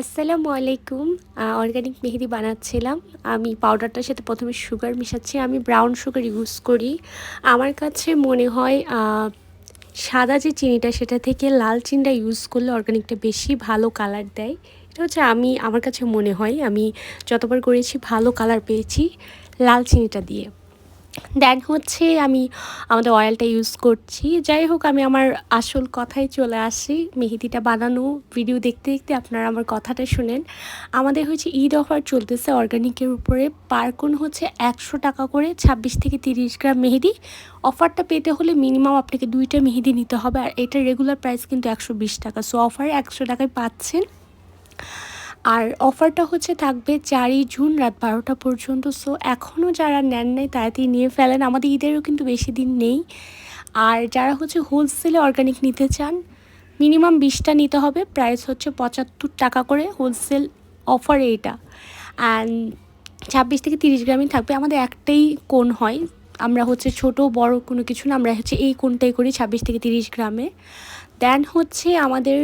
আসসালামু আলাইকুম। অর্গানিক মেহেদি বানাচ্ছিলাম। আমি পাউডারটার সাথে প্রথমে সুগার মেশাচ্ছি। আমি ব্রাউন সুগার ইউজ করি। আমার কাছে মনে হয় সাদা যে চিনিটা সেটা থেকে লাল চিনিটা ইউজ করলে অর্গানিকটা বেশি ভালো কালার দেয়। এটা হচ্ছে আমার কাছে মনে হয়, আমি যতবার করেছি ভালো কালার পেয়েছি লাল চিনিটা দিয়ে। দেন হচ্ছে আমি আমাদের অয়েলটা ইউজ করছি। যাই হোক, আমি আমার আসল কথায় চলে আসি। মেহেদিটা বানানো ভিডিও দেখতে দেখতে আপনারা আমার কথাটা শুনেন। আমাদের হচ্ছে ঈদ অফার চলতেছে অর্গানিকের উপরে। পার কোন হচ্ছে 100 টাকা করে 26 থেকে 30 গ্রাম মেহেদি। অফারটা পেতে হলে মিনিমাম আপনাকে 2টা মেহেদি নিতে হবে, আর এটার রেগুলার প্রাইস কিন্তু 120 টাকা। সো অফারে 100 টাকায় পাচ্ছেন। আর অফারটা হচ্ছে থাকবে 4ই জুন রাত 12টা পর্যন্ত। সো এখনও যারা নেন নাই তাড়াতাড়ি নিয়ে ফেলেন, আমাদের ঈদেরও কিন্তু বেশি দিন নেই। আর যারা হচ্ছে হোলসেলে অর্গানিক নিতে চান, মিনিমাম 20টা নিতে হবে। প্রাইস হচ্ছে 75 টাকা করে, হোলসেল অফার এইটা। অ্যান্ড 26 থেকে 30 গ্রামই থাকবে। আমাদের একটাই কোণ হয়, আমরা হচ্ছে ছোট বড় কোনো কিছু না, আমরা হচ্ছে এই কোণটাই করি 26 থেকে 30 গ্রামে। দেন হচ্ছে আমাদের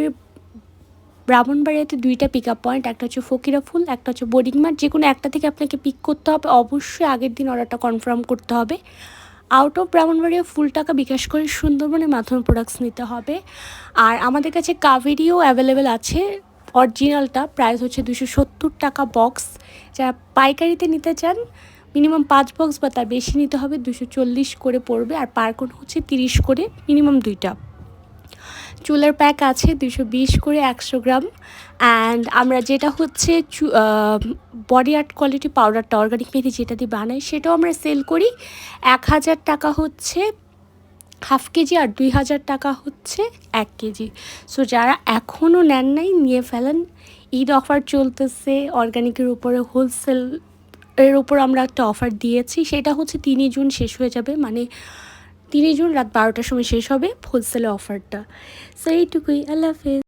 ব্রাহ্মণবাড়িয়াতে 2টা পিক আপ পয়েন্ট, একটা হচ্ছে ফকিরা ফুল, একটা হচ্ছে বোর্ডিং মার্ট। যে কোনো একটা থেকে আপনাকে পিক করতে হবে। অবশ্যই আগের দিন অর্ডারটা কনফার্ম করতে হবে। আউট অফ ব্রাহ্মণবাড়িয়া ফুল টাকা বিকাশ করে সুন্দরবনের মাধ্যমে প্রোডাক্টস নিতে হবে। আর আমাদের কাছে কাভেরিও অ্যাভেলেবেল আছে। অরিজিনালটা প্রাইস হচ্ছে 270 টাকা বক্স। যারা পাইকারিতে নিতে চান মিনিমাম 5 বক্স বা তার বেশি নিতে হবে, 240 করে পড়বে। আর পার কোন হচ্ছে 30 করে, মিনিমাম 2টা। চুলার প্যাক আছে 220 করে 100 গ্রাম। অ্যান্ড আমরা যেটা হচ্ছে বডি আর্ট কোয়ালিটি পাউডারটা অর্গানিক মেহেদি যেটা দিয়ে বানাই সেটাও আমরা সেল করি। 1000 টাকা হচ্ছে হাফ কেজি, আর 2000 টাকা হচ্ছে 1 কেজি। সো যারা এখনও নেন নাই নিয়ে ফেলেন। ঈদ অফার চলতেছে অর্গানিকের উপরে, হোলসেল এর উপর আমরা একটা অফার দিয়েছি, সেটা হচ্ছে 3ই জুন শেষ হয়ে যাবে। মানে 3ই জুন রাত 12টার সময় শেষ হবে হোলসেলে অফারটা। সো এইটুকুই। আল্লাহ হাফেজ।